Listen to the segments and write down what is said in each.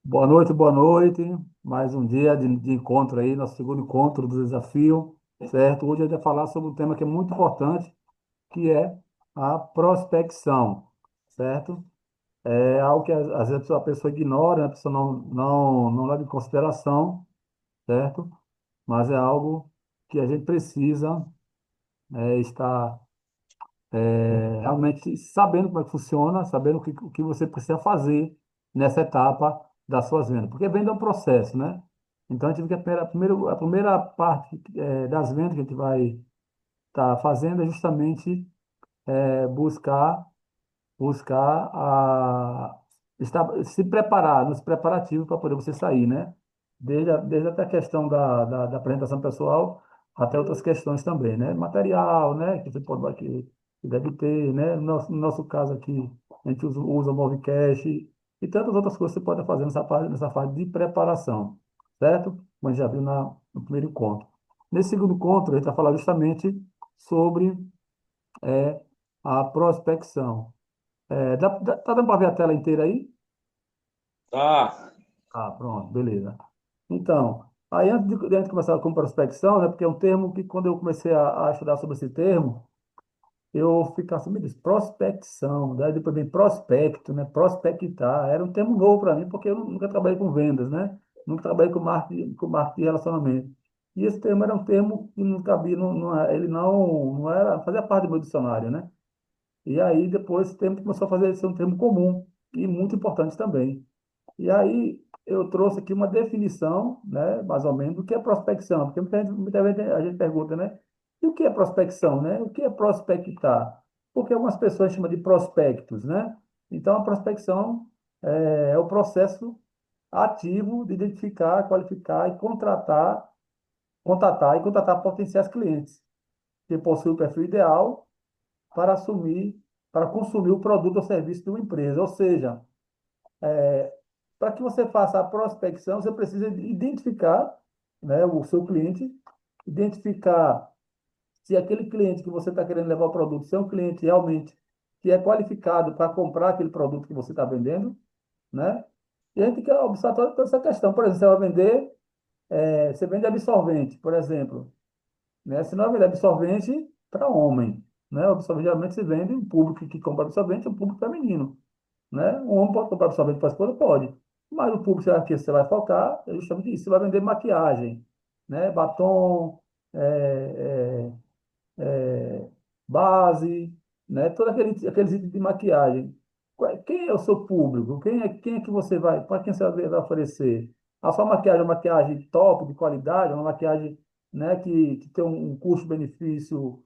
Boa noite, boa noite. Mais um dia de encontro aí, nosso segundo encontro do desafio, certo? Hoje a gente vai falar sobre um tema que é muito importante, que é a prospecção, certo? É algo que às vezes a pessoa ignora, né? A pessoa não leva em consideração, certo? Mas é algo que a gente precisa estar realmente sabendo como é que funciona, sabendo o que você precisa fazer nessa etapa das suas vendas. Porque venda é um processo, né? Então, a gente vê que a primeira parte das vendas que a gente vai estar fazendo é justamente buscar se preparar, nos preparativos para poder você sair, né? Desde até a questão da apresentação pessoal até outras questões também, né? Material, né? Que você pode, que deve ter, né? No nosso caso aqui, a gente usa o Movecast e tantas outras coisas que você pode fazer nessa fase de preparação, certo? Como a gente já viu no primeiro encontro. Nesse segundo encontro, a gente vai falar justamente sobre a prospecção. Tá dando para ver a tela inteira aí? Tá. Ah, pronto, beleza. Então, aí antes de a gente começar com prospecção, né, porque é um termo que quando eu comecei a estudar sobre esse termo, eu ficava assim, meu Deus, prospecção, daí depois vem prospecto, né, prospectar, era um termo novo para mim, porque eu nunca trabalhei com vendas, né, nunca trabalhei com marketing de relacionamento. E esse termo era um termo que não cabia, ele não era, fazia parte do meu dicionário, né? E aí depois esse termo começou a ser um termo comum e muito importante também. E aí eu trouxe aqui uma definição, né, mais ou menos, do que é prospecção, porque muita vezes a gente pergunta, né, e o que é prospecção, né? O que é prospectar? Porque algumas pessoas chamam de prospectos, né? Então a prospecção é o processo ativo de identificar, qualificar e contatar potenciais clientes que possuem o perfil ideal para assumir, para consumir o produto ou serviço de uma empresa. Ou seja, para que você faça a prospecção, você precisa identificar, né, o seu cliente, identificar se aquele cliente que você está querendo levar o produto, se é um cliente realmente que é qualificado para comprar aquele produto que você está vendendo, né? E a gente tem que observar toda essa questão. Por exemplo, você vai vender, você vende absorvente, por exemplo, né? Se não vai vender absorvente para homem, né? O absorvente geralmente se vende, o público que compra absorvente é o público feminino, né? Um homem pode comprar absorvente para a esposa? Pode. Mas o público que você vai focar é justamente isso. Você vai vender maquiagem, né? Batom, é, base, né? Todos aqueles itens de maquiagem. Quem é o seu público? Quem é que você vai, para quem você vai oferecer? A sua maquiagem é uma maquiagem top, de qualidade, é uma maquiagem, né, que tem um custo-benefício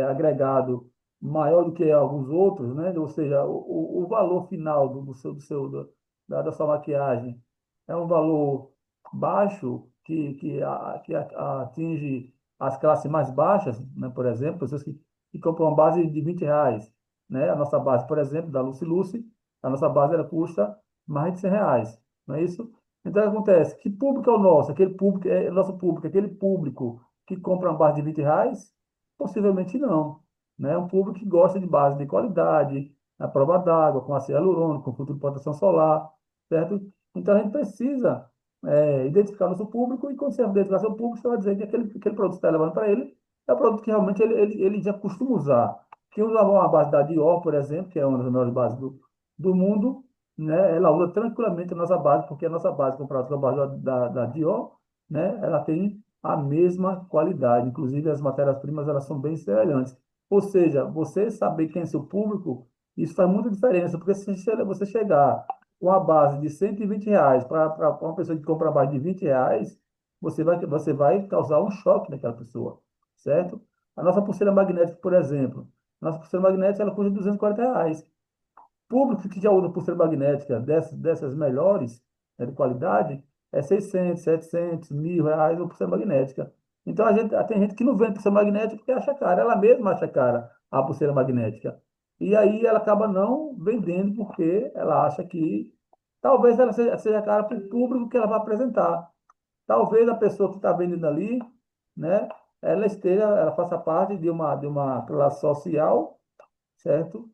agregado maior do que alguns outros, né? Ou seja, o valor final da sua maquiagem é um valor baixo que atinge as classes mais baixas, né, por exemplo, pessoas que compram uma base de R$ 20, né? A nossa base, por exemplo, da Lucy Lucy, a nossa base ela custa mais de R$ 100, não é isso? Então, o que acontece? Que público é o nosso? Aquele público, é nosso público, aquele público que compra uma base de R$ 20? Possivelmente não, né? Um público que gosta de base de qualidade, à prova d'água, com ácido hialurônico, com filtro de proteção solar, certo? Então, a gente precisa identificar nosso público e quando você identificar seu público, você vai dizer que aquele produto que você está levando para ele é um produto que realmente ele já costuma usar. Quem usa uma base da Dior, por exemplo, que é uma das melhores bases do mundo, né? Ela usa tranquilamente a nossa base, porque a nossa base, comparada com a base da Dior, né? Ela tem a mesma qualidade. Inclusive, as matérias-primas, elas são bem semelhantes. Ou seja, você saber quem é seu público, isso faz muita diferença, porque se você chegar com a base de R$ 120 para uma pessoa que compra a base de R$ 20, você vai causar um choque naquela pessoa, certo? A nossa pulseira magnética, por exemplo, nossa pulseira magnética ela custa R$ 240. Público que já usa pulseira magnética dessas melhores, né, de qualidade, é 600, 700, R$ 1.000 uma pulseira magnética. Então, tem gente que não vende pulseira magnética porque acha cara. Ela mesma acha cara a pulseira magnética. E aí ela acaba não vendendo porque ela acha que talvez ela seja cara para o público que ela vai apresentar. Talvez a pessoa que está vendendo ali, né, ela faça parte de uma classe social, certo?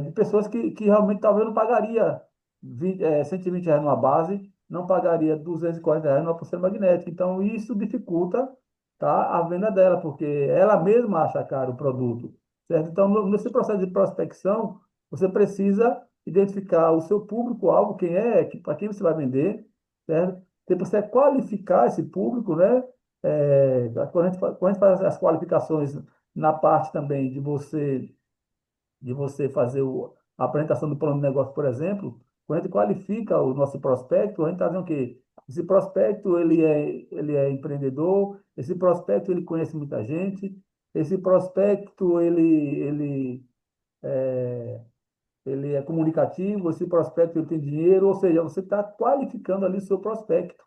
De pessoas que realmente talvez não pagaria R$ 120 numa base, não pagaria R$ 240 numa pulseira magnética. Então, isso dificulta, tá, a venda dela, porque ela mesma acha caro o produto, certo? Então, nesse processo de prospecção, você precisa identificar o seu público-alvo, quem é, para quem você vai vender, certo? Depois você qualificar esse público, né? Quando a gente faz as qualificações na parte também de você fazer a apresentação do plano de negócio, por exemplo, quando a gente qualifica o nosso prospecto, a gente está dizendo o quê? Esse prospecto, ele é empreendedor, esse prospecto, ele conhece muita gente, esse prospecto, ele é comunicativo, esse prospecto, ele tem dinheiro, ou seja, você está qualificando ali o seu prospecto,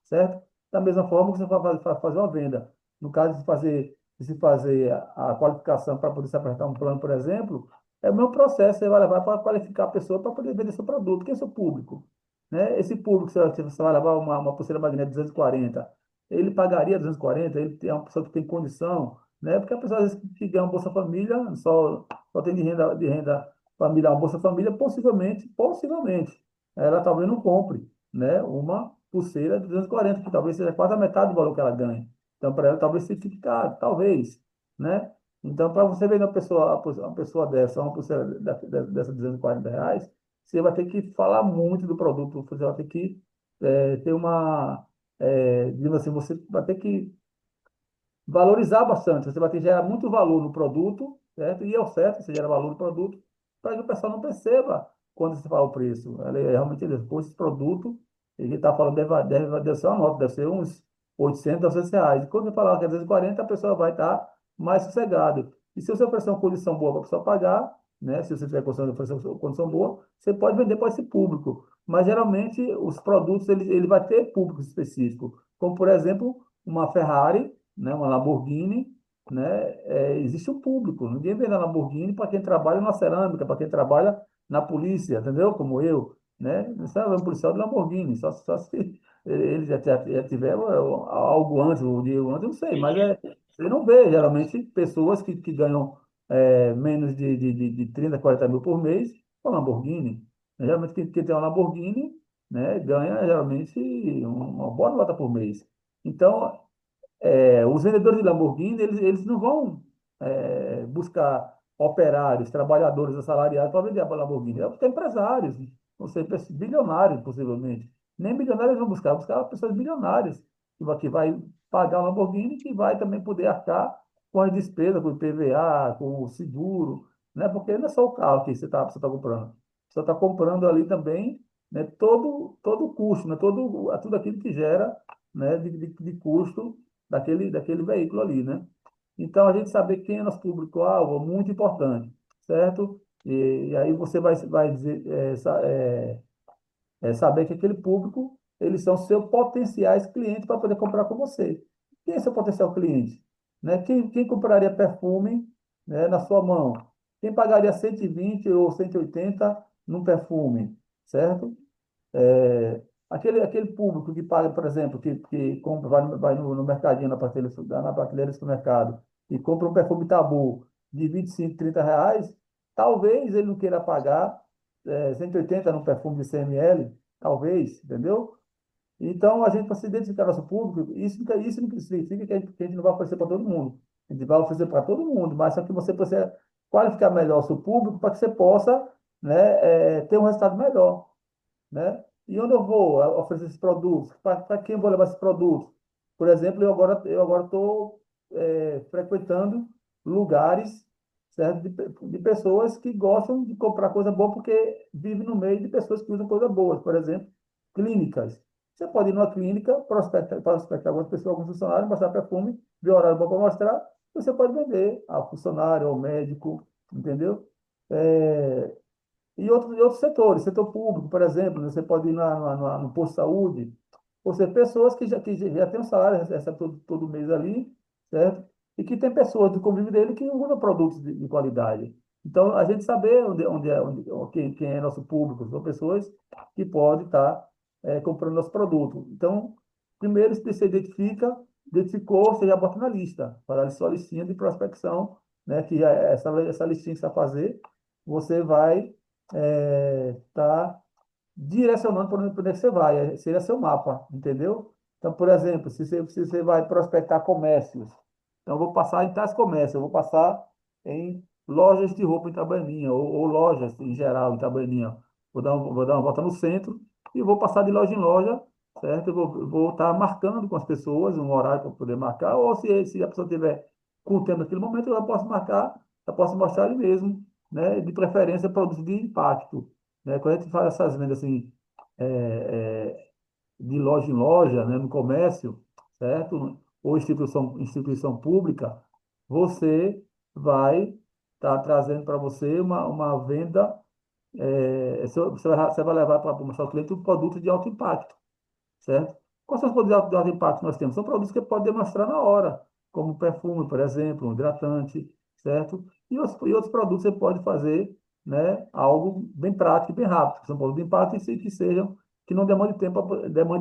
certo? Da mesma forma que você vai fazer uma venda. No caso de se fazer a qualificação para poder se apresentar um plano, por exemplo, é o mesmo processo, você vai levar para qualificar a pessoa para poder vender seu produto. Quem é seu público? Né? Esse público, você vai levar uma pulseira magnética 240, ele pagaria 240, ele é uma pessoa que tem condição, né? Porque a pessoa, às vezes, que ganha um Bolsa Família, só tem de renda familiar, uma Bolsa Família, possivelmente, ela talvez não compre, né, uma pulseira de 240, que talvez seja quase a metade do valor que ela ganha. Então, para ela, talvez se fique caro, talvez, né? Então, para você vender uma pessoa dessa, uma pulseira dessa de R$ 240, você vai ter que falar muito do produto, você vai ter que ter digamos assim, você vai ter que valorizar bastante. Você vai ter que gerar muito valor no produto, certo? E é o certo, você gera valor no produto, para que o pessoal não perceba quando você fala o preço. Realmente, depois esse produto, ele está falando, deve ser uma nota, deve ser uns 800, R$ 900. E quando você falar que é 240, a pessoa vai estar mais sossegada. E se você oferecer uma condição boa para a pessoa pagar, né? Se você tiver condição de oferecer uma condição boa, você pode vender para esse público. Mas geralmente os produtos ele vai ter público específico, como por exemplo uma Ferrari, né, uma Lamborghini, né, existe um público. Ninguém vende a Lamborghini para quem trabalha na cerâmica, para quem trabalha na polícia, entendeu? Como eu, né? Não sabe, um policial de Lamborghini, só se ele já tiver algo antes, o dinheiro antes, eu não sei, mas você não vê geralmente pessoas que ganham menos de 30, 40 mil por mês com Lamborghini. Geralmente quem tem uma Lamborghini, né, ganha geralmente uma boa nota por mês. Então, os vendedores de Lamborghini, eles não vão buscar operários, trabalhadores assalariados para vender a Lamborghini. É buscar empresários, ou seja, bilionários, possivelmente. Nem bilionários vão buscar pessoas bilionárias, que vai pagar a Lamborghini, que vai também poder arcar com as despesas, com o IPVA, com o seguro, né? Porque não é só o carro que você tá comprando. Você está comprando ali também, né, todo o custo, né, tudo aquilo que gera, né, de custo daquele veículo ali, né? Então, a gente saber quem é nosso público-alvo é muito importante, certo? E aí você vai dizer, saber que aquele público, eles são seus potenciais clientes para poder comprar com você. Quem é seu potencial cliente? Né? Quem compraria perfume, né, na sua mão? Quem pagaria 120 ou 180 num perfume, certo? Aquele público que paga, por exemplo, que compra, vai no mercadinho, na prateleira do supermercado, e compra um perfume Tabu de 25, R$ 30, talvez ele não queira pagar 180 num perfume de 100 ml, talvez, entendeu? Então, a gente, para se identificar nosso público, isso não significa que a gente não vai oferecer para todo mundo. A gente vai oferecer para todo mundo, mas só que você precisa qualificar melhor o seu público para que você possa, né, ter um resultado melhor, né? E onde eu vou oferecer esses produtos? Para quem eu vou levar esses produtos? Por exemplo, eu agora estou frequentando lugares, certo? De pessoas que gostam de comprar coisa boa porque vivem no meio de pessoas que usam coisas boas. Por exemplo, clínicas. Você pode ir numa clínica, prospectar algumas pessoas, alguns funcionários, mostrar perfume, ver o horário bom para mostrar, você pode vender ao funcionário, ao médico, entendeu? É, e outros setores, setor público, por exemplo, né? Você pode ir no posto de saúde, ou seja, pessoas que já têm um salário, recebe todo mês ali, certo? E que tem pessoas do convívio dele que usam produtos de qualidade. Então, a gente saber quem é nosso público, são pessoas que podem estar comprando nosso produto. Então, primeiro, se você identificou, você já bota na lista, para a sua listinha de prospecção, né? Que é essa listinha que você vai fazer, você vai estar direcionando para onde você vai. Seria seu mapa, entendeu? Então, por exemplo, se você vai prospectar comércios, então eu vou passar em tais comércios, eu vou passar em lojas de roupa em Itabaianinha, ou lojas em geral em Itabaianinha. Vou dar uma volta no centro e vou passar de loja em loja, certo? Eu vou estar marcando com as pessoas um horário para poder marcar, ou se a pessoa tiver com o tempo naquele momento, eu já posso marcar, eu posso mostrar ali mesmo, né? De preferência, produtos de impacto, né? Quando a gente faz essas vendas assim, é, de loja em loja, né, no comércio, certo? Ou instituição pública, você vai estar trazendo para você uma venda, você vai levar para mostrar ao cliente um produto de alto impacto, certo? Quais são os produtos de alto impacto que nós temos? São produtos que pode demonstrar na hora, como perfume, por exemplo, um hidratante, certo? E outros produtos você pode fazer, né, algo bem prático e bem rápido, que são produtos de impacto que não demande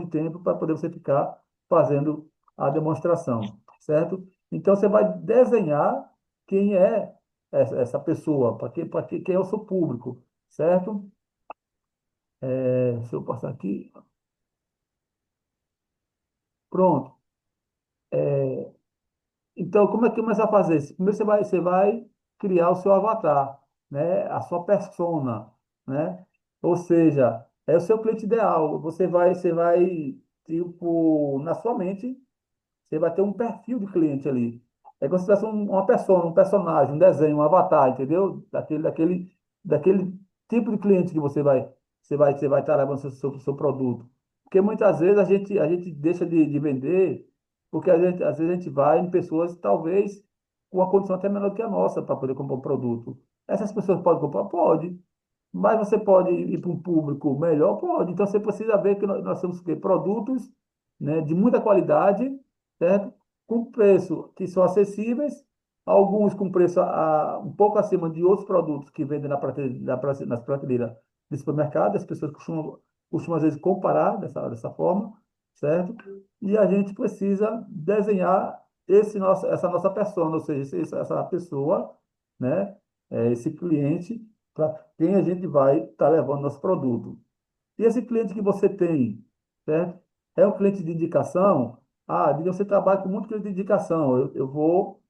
tempo para poder você ficar fazendo a demonstração, certo? Então você vai desenhar quem é essa pessoa, quem é o seu público, certo? Se eu passar aqui, pronto. Então, como é que começa a fazer isso? Primeiro você vai criar o seu avatar, né? A sua persona, né? Ou seja, é o seu cliente ideal. Você vai, tipo, na sua mente, você vai ter um perfil de cliente ali. É como se tivesse uma persona, um personagem, um desenho, um avatar, entendeu? Daquele tipo de cliente que você vai estar levando seu produto. Porque muitas vezes a gente deixa de vender, porque às vezes a gente vai em pessoas, talvez, com uma condição até menor do que a nossa, para poder comprar um produto. Essas pessoas podem comprar? Pode. Mas você pode ir para um público melhor? Pode. Então você precisa ver que nós temos que ter produtos, né, de muita qualidade, certo? Com preço que são acessíveis, alguns com preço um pouco acima de outros produtos que vendem nas prateleiras de supermercado. As pessoas costumam às vezes comparar dessa forma, certo? E a gente precisa desenhar essa nossa persona, ou seja, essa pessoa, né? Esse cliente para quem a gente vai estar levando nosso produto. E esse cliente que você tem, certo? É um cliente de indicação? Ah, digamos que você trabalha com muito cliente de indicação. Eu vou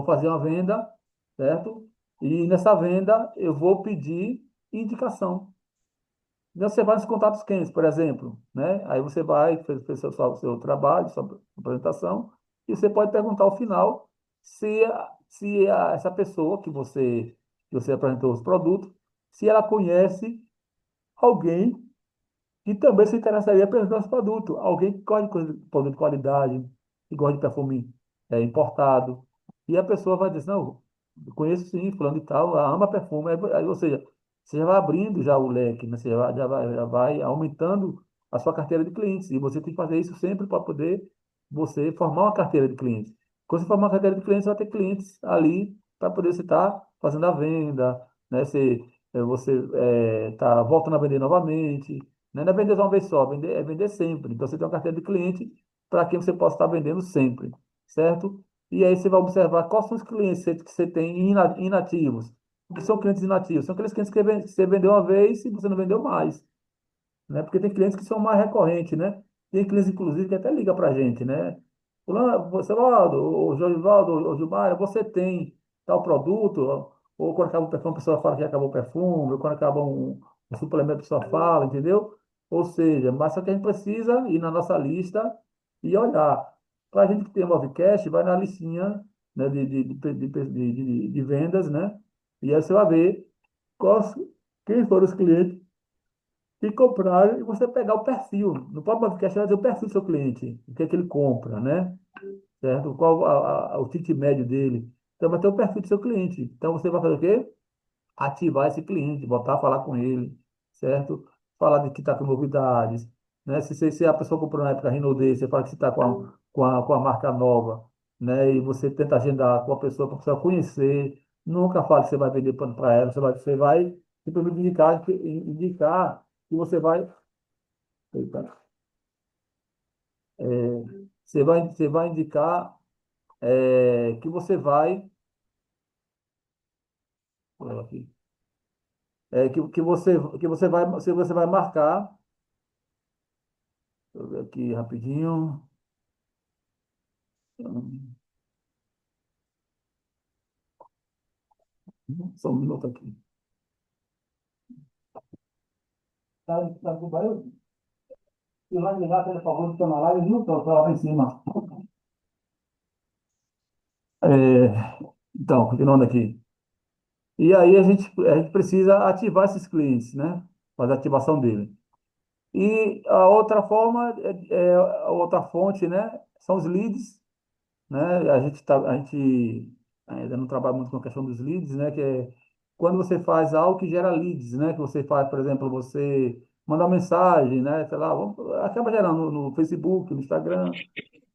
fazer uma venda, certo? E nessa venda eu vou pedir indicação. Então, você vai nos contatos quentes, por exemplo, né? Aí você vai, fez seu trabalho, sua apresentação, e você pode perguntar ao final essa pessoa que você apresentou os produtos, se ela conhece alguém que também se interessaria pelo nosso produto. Alguém que gosta de produto de qualidade, que gosta de perfume importado. E a pessoa vai dizer, não, eu conheço sim, fulano e tal, ela ama perfume. Ou seja, você já vai abrindo já o leque, né? Você já vai aumentando a sua carteira de clientes. E você tem que fazer isso sempre para poder você formar uma carteira de clientes. Quando você formar uma carteira de clientes, você vai ter clientes ali para poder você estar fazendo a venda, né? Você está voltando a vender novamente. Não é vender uma vez só, é vender sempre. Então, você tem uma carteira de cliente para quem você possa estar vendendo sempre, certo? E aí você vai observar quais são os clientes que você tem inativos. O que são clientes inativos? São aqueles clientes que você vendeu uma vez e você não vendeu mais, né? Porque tem clientes que são mais recorrentes, né? Tem clientes, inclusive, que até liga para a gente, né? Fulano, você, Valdo, o Jorivaldo, o Gilmar, você tem tal produto? Ou quando acaba o perfume, a pessoa fala que acabou o perfume, ou quando acaba um suplemento, a pessoa fala, entendeu? Ou seja, mas só que a gente precisa ir na nossa lista e olhar. Para a gente que tem Movecast, vai na listinha, né, de vendas, né? E aí você vai ver quais, quem foram os clientes e comprar e você pegar o perfil. No próprio podcast, vai dizer o perfil do seu cliente, o que é que ele compra, né? Certo? Qual o ticket médio dele. Então, vai ter o perfil do seu cliente. Então, você vai fazer o quê? Ativar esse cliente, voltar a falar com ele, certo? Falar de que está com novidades, né? Se a pessoa comprou na época Rinode, você fala que você está com a marca nova, né? E você tenta agendar com a pessoa para a pessoa conhecer. Nunca fale que você vai vender pano para ela, você vai simplesmente indicar que você vai. Eita. Você vai indicar que você vai. Olha aqui. você vai marcar. Deixa eu ver aqui rapidinho. Só um minuto aqui. Tá, e lá ligar, por favor, que está na live, viu? Tô lá em cima. Então, continuando aqui. E aí a gente precisa ativar esses clientes, né? Fazer a ativação dele. E a outra forma, a outra fonte, né? São os leads, né? A gente ainda não trabalha muito com a questão dos leads, né? Que é quando você faz algo que gera leads, né? Que você faz, por exemplo, você manda uma mensagem, né? Sei lá, acaba gerando no Facebook, no Instagram,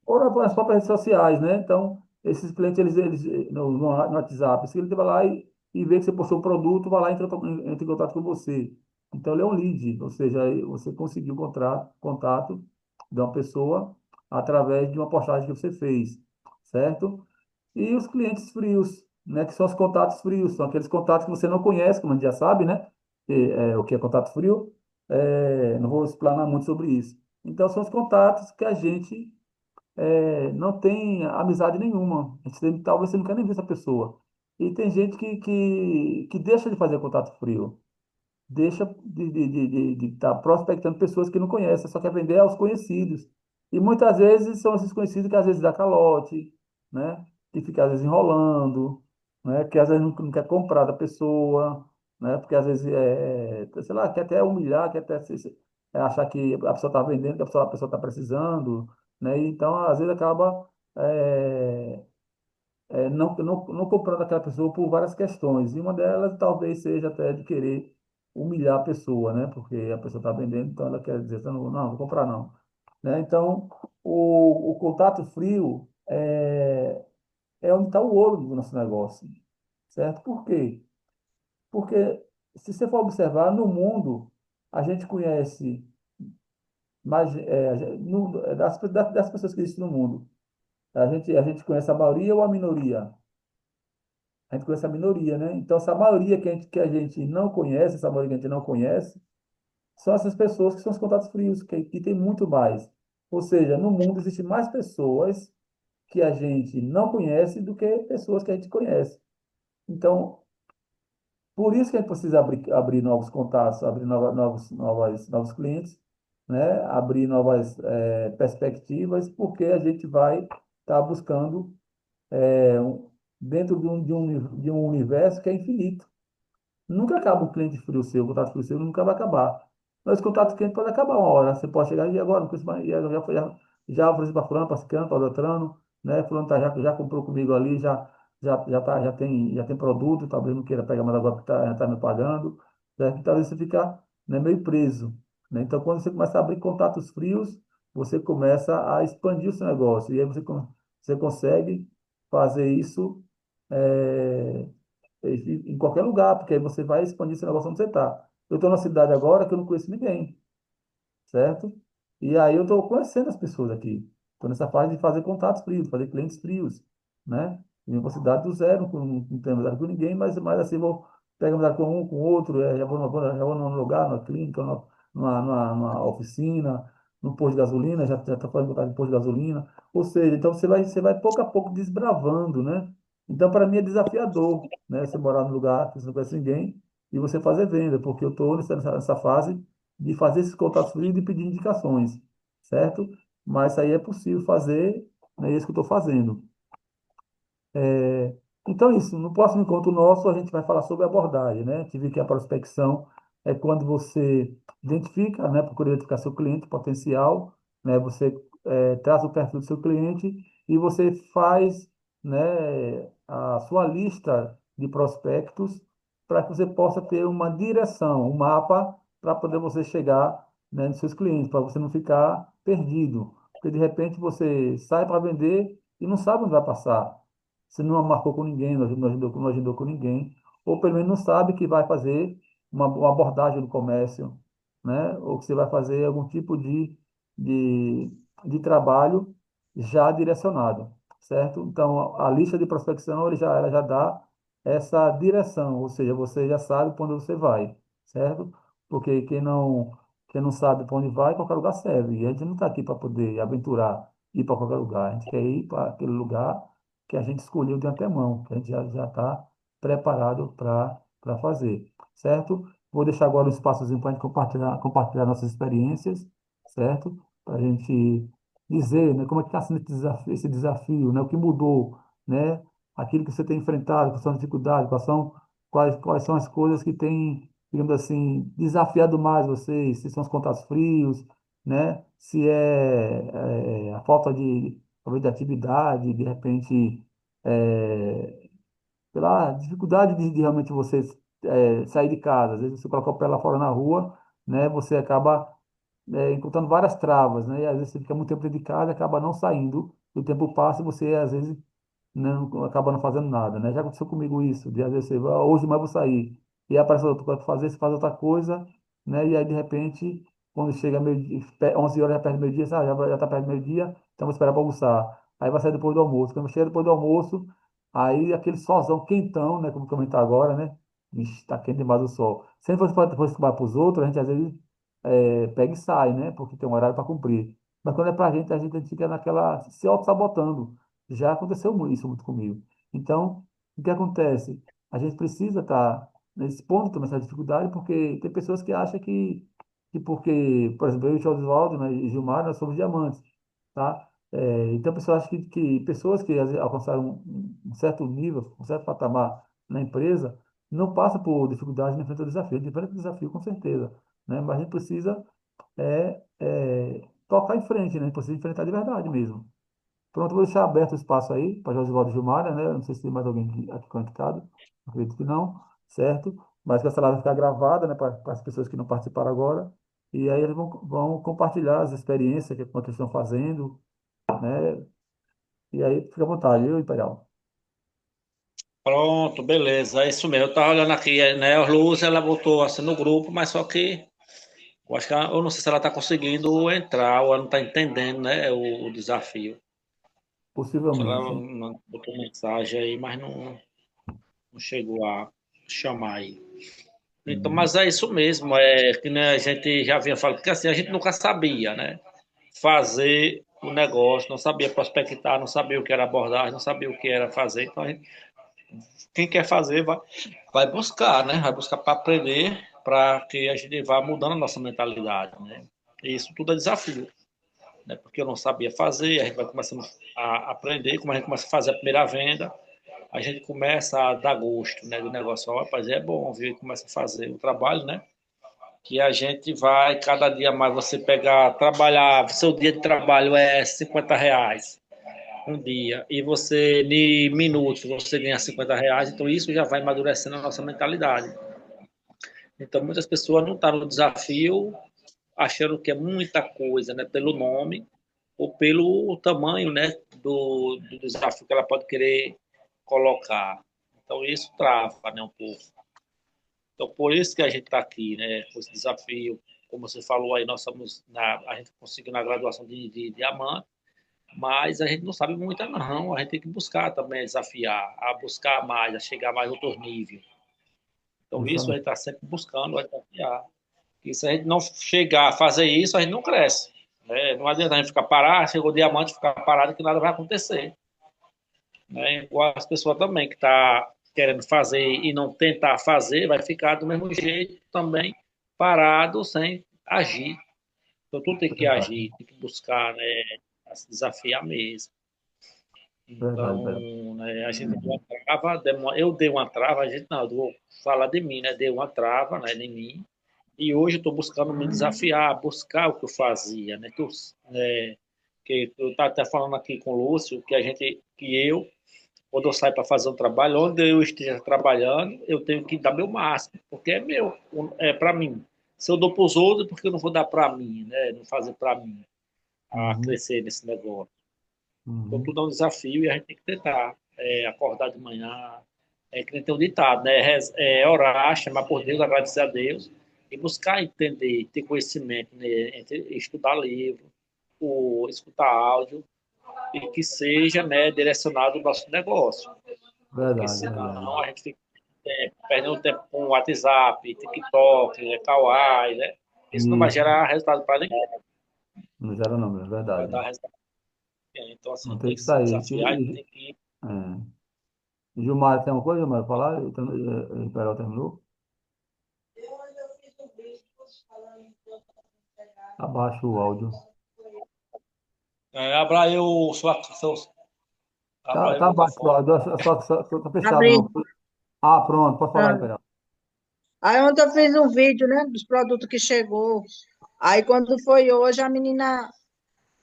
ou nas próprias redes sociais, né? Então, esses clientes, eles no WhatsApp, se ele vai lá e vê que você postou um produto, vai lá e entra em contato com você. Então, ele é um lead, ou seja, aí você conseguiu encontrar contato de uma pessoa através de uma postagem que você fez, certo? E os clientes frios, né? Que são os contatos frios, são aqueles contatos que você não conhece, como a gente já sabe, né? O que é contato frio. Não vou explanar muito sobre isso. Então, são os contatos que a gente não tem amizade nenhuma. Talvez você não quer nem ver essa pessoa. E tem gente que deixa de fazer contato frio, deixa de estar prospectando pessoas que não conhecem, só quer vender aos conhecidos. E muitas vezes são esses conhecidos que às vezes dá calote, né? Que fica às vezes enrolando, né? Que às vezes não quer comprar da pessoa, né? Porque às vezes, sei lá, quer até humilhar, quer até achar que a pessoa está vendendo, que a pessoa está precisando, né? E então, às vezes acaba não comprando aquela pessoa por várias questões. E uma delas talvez seja até de querer humilhar a pessoa, né? Porque a pessoa está vendendo, então ela quer dizer, não vou comprar não. Né? Então, o contato frio é onde está o ouro do nosso negócio, certo? Por quê? Porque se você for observar, no mundo, a gente conhece mais, das pessoas que existem no mundo. A gente conhece a maioria ou a minoria? A gente conhece a minoria, né? Então, essa maioria que a gente não conhece, essa maioria que a gente não conhece, são essas pessoas que são os contatos frios, que tem muito mais. Ou seja, no mundo existem mais pessoas que a gente não conhece do que pessoas que a gente conhece. Então, por isso que a gente precisa abrir novos contatos, abrir novos clientes, né? Abrir novas perspectivas, porque a gente vai estar buscando dentro de um universo que é infinito. Nunca acaba o cliente frio seu, o contato frio seu nunca vai acabar. Mas o contato quente pode acabar uma hora. Você pode chegar e agora, não conheço mais, e eu já ofereci para fulano, para ciclano, para doutrano, né? Fulano já comprou comigo ali, já tem produto, talvez não queira pegar mais agora porque já está me pagando. Né? Então, talvez você fica, né, meio preso. Né? Então, quando você começa a abrir contatos frios, você começa a expandir o seu negócio. E aí você consegue fazer isso. eh, em qualquer lugar, porque aí você vai expandir esse negócio onde você está. Eu estou na cidade agora que eu não conheço ninguém, certo? E aí eu estou conhecendo as pessoas aqui. Estou nessa fase de fazer contatos frios, fazer clientes frios, né? Vim para a cidade do zero, não tenho amizade com ninguém, mas assim, vou pegar amizade com um, com outro, já vou num lugar, numa clínica, numa oficina, no posto de gasolina, já estou fazendo contato de posto de gasolina. Ou seja, então você vai pouco a pouco desbravando, né? Então, para mim é desafiador, né? Você morar num lugar que você não conhece ninguém e você fazer venda, porque eu estou nessa fase de fazer esses contatos frios e de pedir indicações, certo? Mas isso aí é possível fazer, né? É isso que eu estou fazendo. Então, é isso. No próximo encontro nosso, a gente vai falar sobre abordagem, né? Tive que a prospecção é quando você identifica, né? Procura identificar seu cliente potencial, né? Você traz o perfil do seu cliente e você faz, né? A sua lista de prospectos para que você possa ter uma direção, um mapa para poder você chegar, né, nos seus clientes, para você não ficar perdido. Porque de repente você sai para vender e não sabe onde vai passar. Você não marcou com ninguém, não agendou com ninguém, ou pelo menos não sabe que vai fazer uma abordagem no comércio, né? Ou que você vai fazer algum tipo de, de trabalho já direcionado, certo? Então, a lista de prospecção ela já dá essa direção, ou seja, você já sabe para onde você vai. certo? Porque quem não sabe para onde vai, qualquer lugar serve. E a gente não está aqui para poder aventurar, ir para qualquer lugar. A gente quer ir para aquele lugar que a gente escolheu de antemão, que a gente já está preparado para fazer, certo? Vou deixar agora um espaçozinho para a gente compartilhar nossas experiências, certo? Para a gente dizer, né, como é que está sendo esse desafio, né? O que mudou, né? Aquilo que você tem enfrentado, quais são as dificuldades, quais são as coisas que têm, digamos assim, desafiado mais vocês, se são os contatos frios, né? Se é, a falta talvez, de atividade, de repente, pela dificuldade de realmente você sair de casa. Às vezes você coloca o pé lá fora na rua, né? Você acaba encontrando várias travas, né? E às vezes você fica muito tempo dentro de casa e acaba não saindo. O tempo passa e você, às vezes, não acaba não fazendo nada, né? Já aconteceu comigo isso, de às vezes você vai, hoje mais vou sair, e aí aparece outra coisa para fazer, você faz outra coisa, né? E aí, de repente, quando chega meio, 11 horas, já perto do meio-dia, já tá perto do meio-dia, então vou esperar para almoçar. Aí vai sair depois do almoço. Quando chega depois do almoço, aí aquele solzão quentão, né? Como comentar agora, né? Ixi, tá quente demais o sol. Se a gente fosse para os outros, a gente às vezes pega e sai, né? Porque tem um horário para cumprir. Mas quando é para a gente fica naquela, se auto-sabotando. Já aconteceu isso muito comigo. Então, o que acontece? A gente precisa estar nesse ponto também, essa dificuldade, porque tem pessoas que acham que porque, por exemplo, eu e o Oswaldo, né, e Gilmar, nós somos diamantes, tá? Então, pessoas acham que pessoas que às vezes, alcançaram um certo nível, um certo patamar na empresa, não passam por dificuldade, não enfrentam desafio. A gente enfrenta desafio, com certeza, né? Mas a gente precisa tocar em frente, né? A gente precisa enfrentar de verdade mesmo. Pronto, vou deixar aberto o espaço aí para Josivaldo e Gilmara, né? Não sei se tem mais alguém aqui conectado, acredito que não, certo? Mas que essa live vai ficar gravada, né, para as pessoas que não participaram agora. E aí eles vão compartilhar as experiências que eles estão fazendo, né? E aí fica à vontade, eu, Imperial. Pronto, beleza. É isso mesmo. Eu tava olhando aqui, né? A Luz, ela botou assim no grupo, mas só que eu acho que eu não sei se ela tá conseguindo entrar ou ela não tá entendendo, né? O desafio. Ela Possivelmente. botou mensagem aí, mas não chegou a chamar aí. Então, Uhum. mas é isso mesmo, é que né, a gente já havia falado, porque assim, a gente nunca sabia, né? Fazer o negócio, não sabia prospectar, não sabia o que era abordagem, não sabia o que era fazer. Então, quem quer fazer vai buscar, né? Vai buscar para aprender, para que a gente vá mudando a nossa mentalidade, né? E isso tudo é desafio, né? Porque eu não sabia fazer, a gente vai começando a aprender, como a gente começa a fazer a primeira venda, a gente começa a dar gosto, né, do negócio. Ó, rapaz, é bom, viu? E começa a fazer o trabalho, né? Que a gente vai, cada dia mais, você pegar, trabalhar, seu dia de trabalho é R$ 50 um dia, e você, em minutos, você ganha R$ 50, então isso já vai amadurecendo a nossa mentalidade. Então, muitas pessoas não estão no desafio achando que é muita coisa, né, pelo nome ou pelo tamanho, né, do desafio que ela pode querer colocar. Então, isso trava, né, um pouco. Então, por isso que a gente está aqui, né, com esse desafio. Como você falou aí, nós somos a gente conseguiu na graduação de diamante, mas a gente não sabe muito, não. A gente tem que buscar também, desafiar, a buscar mais, a chegar mais a outro nível. Então, isso a gente Justamente. está sempre buscando a desafiar. E se a gente não chegar a fazer isso, a gente não cresce. Né? Não adianta a gente ficar parado, chegou o diamante, ficar parado, que nada vai acontecer. Né? Igual as pessoas também que está querendo fazer e não tentar fazer, vai ficar do mesmo jeito também, parado, sem agir. Então, tu tem que Verdade, agir, tem que buscar, né, se desafiar mesmo. verdade, verdade. Então, né, a gente deu uma trava, eu dei uma trava, a gente não, eu vou falar de mim, né? Dei uma trava, né, em mim. E hoje eu estou buscando me desafiar, buscar o que eu fazia, né? Que eu estava até falando aqui com o Lúcio, quando eu saio para fazer um trabalho, onde eu esteja trabalhando, eu tenho que dar meu máximo, porque é meu, é para mim. Se eu dou para os outros, porque eu não vou dar para mim, né? Não fazer para mim, a Uhum, crescer nesse negócio. Então, uhum. tudo é um desafio e a gente tem que tentar acordar de manhã. Que nem tem um ditado, né? Orar, chamar por Deus, agradecer a Deus e buscar entender, ter conhecimento, né? Estudar livro, escutar áudio e que seja, né, direcionado ao nosso negócio. Porque Verdade, verdade. senão a gente fica perdendo tempo com WhatsApp, TikTok, Kawaii, né? Isso não vai Isso, gerar resultado para ninguém, não gera não, é não vai verdade. dar resultado. Então, Não assim, tem tem que que se sair. desafiar e tem que. É. Gilmar, tem uma coisa, Gilmar, pra falar? Imperial terminou? Abaixa o áudio. Abra aí o abra aí o Tá abaixo o microfone. áudio, só tá fechado, Abri. não. Ah, pronto, pode falar, Ah. Imperial. Aí ontem eu fiz um vídeo, né, dos produtos que chegou. Aí quando foi hoje, a menina,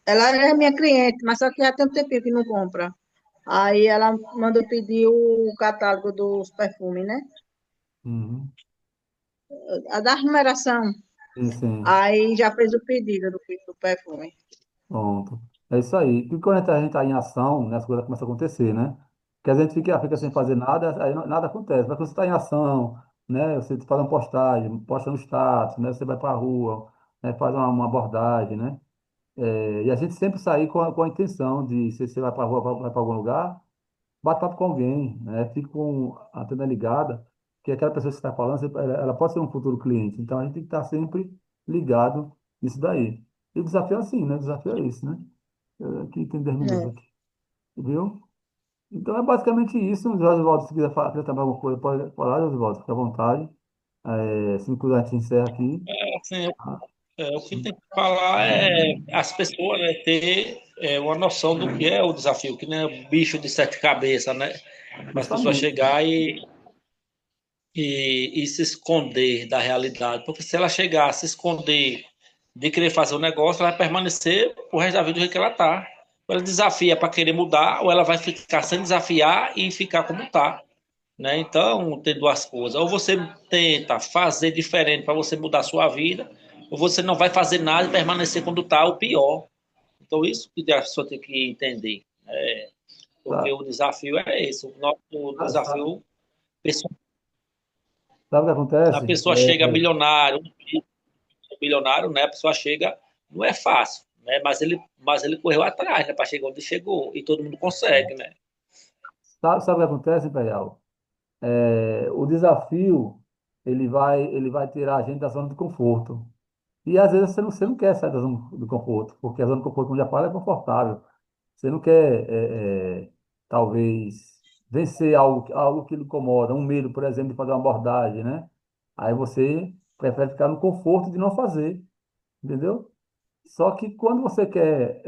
ela é minha cliente, mas só que já tem um tempinho que não compra. Aí ela mandou pedir o catálogo dos perfumes, né? Uhum. A da numeração. Sim, sim. Aí já fez o pedido do perfume. Pronto. É isso aí. Porque quando a gente está em ação, né, as coisas começam a acontecer, né? Porque a gente fica sem fazer nada, aí nada acontece. Mas quando você está em ação, né, você faz uma postagem, posta no status, né, você vai para a rua, né, faz uma abordagem, né? E a gente sempre sair com a intenção de, se você vai para a rua, vai para algum lugar, bate papo com alguém, né? Fica com a antena ligada, que aquela pessoa que você está falando, ela pode ser um futuro cliente. Então a gente tem que estar sempre ligado nisso daí. E o desafio é assim, né? O desafio é isso, né? Aqui tem 10 minutos É. aqui, viu? Então é basicamente isso. O Josivaldo, se quiser falar, acrescentar alguma coisa, pode falar, Josivaldo, fica à vontade. Se não quiser, a gente encerra aqui. Assim, Tá? o que tem que falar é as pessoas, né, ter uma noção do que é o desafio, que não é um bicho de sete cabeças, né? Para as pessoas Justamente. chegar e se esconder da realidade. Porque se ela chegar a se esconder de querer fazer o negócio, ela vai permanecer o resto da vida do jeito que ela está. Ela desafia para querer mudar, ou ela vai ficar sem desafiar e ficar como está. Né? Então, tem duas coisas. Ou você tenta fazer diferente para você mudar a sua vida, ou você não vai fazer nada e permanecer quando está, o pior. Então, isso que a pessoa tem que entender. Porque Tá? o desafio é esse. O nosso Sabe desafio, o que a acontece? pessoa chega milionário, milionário, né? A pessoa chega, não é fácil, né? Mas ele correu atrás, né? Para chegar onde chegou. E todo mundo consegue, né? Sabe o que acontece, Imperial? O desafio, ele vai tirar a gente da zona de conforto. E às vezes você não quer sair da zona do conforto, porque a zona de conforto, como já fala, é confortável. Você não quer, talvez, vencer algo que lhe incomoda, um medo, por exemplo, de fazer uma abordagem, né? Aí você prefere ficar no conforto de não fazer, entendeu? Só que quando você quer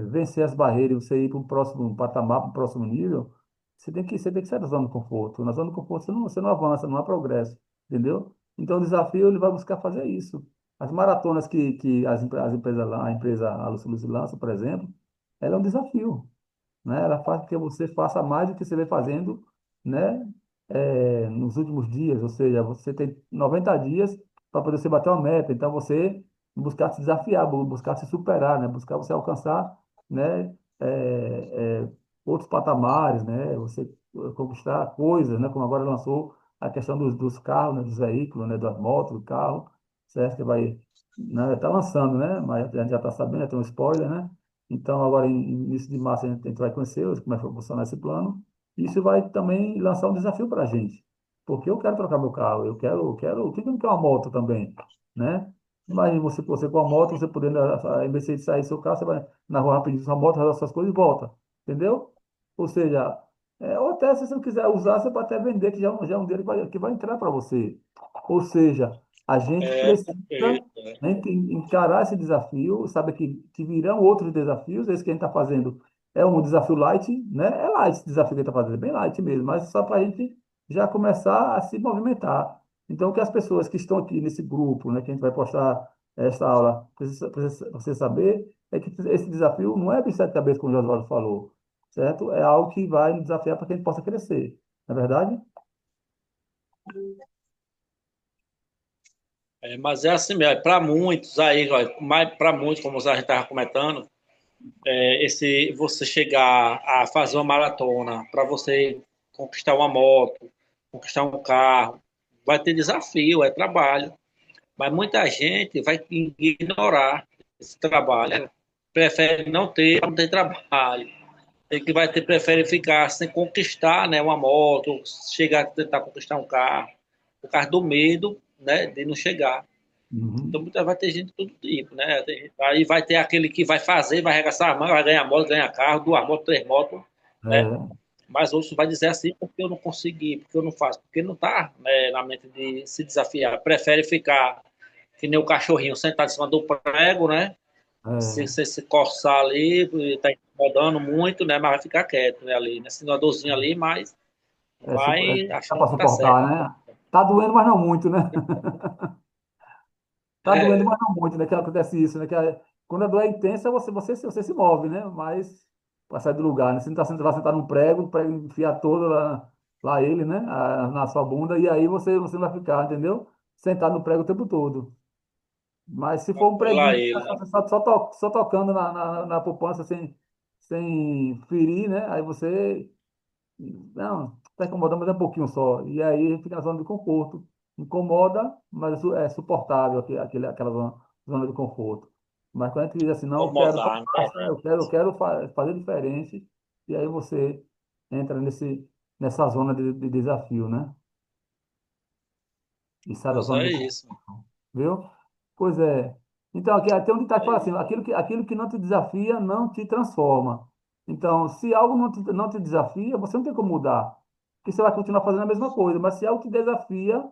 vencer as barreiras, e você ir para um próximo patamar, para um próximo nível, você tem que sair da zona de conforto. Na zona de conforto você não avança, não há progresso, entendeu? Então o desafio ele vai buscar fazer isso. As maratonas que as empresas lá, a empresa a Luz lança, por exemplo, ela é um desafio, né? Ela faz com que você faça mais do que você vem fazendo, né? Nos últimos dias, ou seja, você tem 90 dias para poder você bater uma meta. Então você buscar se desafiar, buscar se superar, né? Buscar você alcançar, né? Outros patamares, né? Você conquistar coisas, né? Como agora lançou a questão dos carros, né? Dos veículos, né? Das motos, do carro, certo? Que vai, né? Tá lançando, né? Mas a gente já está sabendo, já tem um spoiler, né? Então, agora, em início de março, a gente vai conhecer como é que vai funcionar esse plano. Isso vai também lançar um desafio para a gente. Porque eu quero trocar meu carro, quem não quer uma moto também, né? Imagina você com a moto, você podendo, em vez de sair do seu carro, você vai na rua rapidinho com sua moto, resolve suas coisas e volta, entendeu? Ou seja, ou até se você não quiser usar, você pode até vender, que já é um dinheiro que vai entrar para você. Ou seja, a gente precisa, Perfeito, né? né, encarar esse desafio, sabe que virão outros desafios, esse que a gente está fazendo é um desafio light, né? É light esse desafio que a gente está fazendo, é bem light mesmo, mas só para a gente já começar a se movimentar. Então, que as pessoas que estão aqui nesse grupo, né, que a gente vai postar esta aula, precisa você saber é que esse desafio não é bicho de sete cabeças, como o Oswaldo falou, certo? É algo que vai nos desafiar para que a gente possa crescer, não é verdade? Mas é assim mesmo, para muitos aí, para muitos, como a gente estava comentando, esse você chegar a fazer uma maratona, para você conquistar uma moto, conquistar um carro, vai ter desafio, é trabalho. Mas muita gente vai ignorar esse trabalho, prefere não ter trabalho. Tem que vai ter prefere ficar sem conquistar, né, uma moto, chegar a tentar conquistar um carro. por causa do medo, né, de não chegar. Então, Uhum. vai ter gente de todo tipo, né? Aí vai ter aquele que vai fazer, vai arregaçar a mão, vai ganhar moto, ganhar carro, duas motos, três motos, né? É, Mas outros vai dizer assim, porque eu não consegui, porque eu não faço, porque não está, né, na mente de se desafiar. Prefere ficar que nem o cachorrinho sentado em cima do prego, né? é, Se coçar ali, está incomodando muito, né? Mas vai ficar quieto, né? Ali, né? Sentindo uma dorzinha ali, mas vai dá achando para que tá certo. suportar, né? Tá doendo, mas não muito, né? Tá doendo, É, mas não muito, né? Que acontece isso, né? Quando a dor é intensa, você se move, né? Mas para sair do lugar, né? Você não está sentado lá sentado num prego, o prego enfia todo lá ele, né? Na sua bunda, e aí você não vai ficar, entendeu? Sentado no prego o tempo todo. Mas se for um preguinho lá que tá ele, né? só tocando na poupança sem ferir, né? Aí você, não, está incomodando, mas é um pouquinho só. E aí fica na zona de conforto. Incomoda, mas é suportável aquela zona de conforto. Mas quando a gente diz assim, não, eu quero Incomodar, né? faça, eu quero fazer diferente, e aí você entra nessa zona de desafio, né? E sai da Pois zona é de conforto. isso. Viu? Pois é. Então, aqui tem um ditado que fala assim: aquilo que não te desafia não te transforma. Então, se algo não te desafia, você não tem como mudar. Porque você vai continuar fazendo a mesma coisa. Mas se algo te desafia,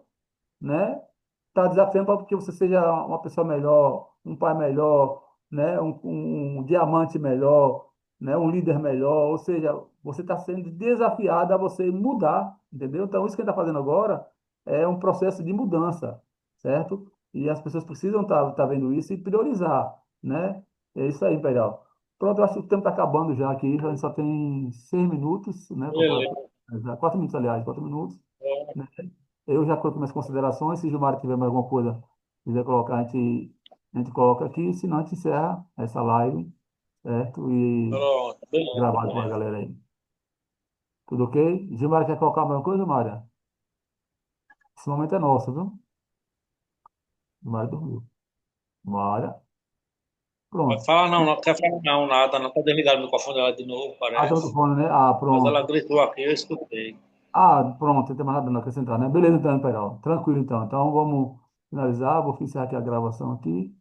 né? Está desafiando para que você seja uma pessoa melhor, um pai melhor, né? Um diamante melhor, né? Um líder melhor. Ou seja, você está sendo desafiado a você mudar, entendeu? Então, isso que ele está fazendo agora é um processo de mudança, certo? E as pessoas precisam estar vendo isso e priorizar, né? É isso aí, Imperial. Pronto, eu acho que o tempo está acabando já aqui. A gente só tem 6 minutos, né? Beleza. 4 minutos, aliás, 4 minutos, né? Eu já coloco minhas considerações. Se o Gilmar tiver mais alguma coisa quiser colocar, a gente coloca aqui. Se não, a gente encerra essa live, certo? E Pronto, beleza, gravado com a beleza. galera aí. Tudo ok? Gilmar quer colocar alguma coisa, Mária? Esse momento é nosso, viu? Gilmar dormiu. Mária, Vai pronto. falar não, não quer falar não, nada, não. Tá desligado o microfone dela de novo, Ah, tá no parece. telefone, né? Ah, Mas ela pronto. gritou aqui, eu escutei. Ah, pronto, não tem mais nada não acrescentar, né? Beleza, então, Imperial. Tranquilo, então. Então, vamos finalizar. Vou encerrar aqui a gravação aqui.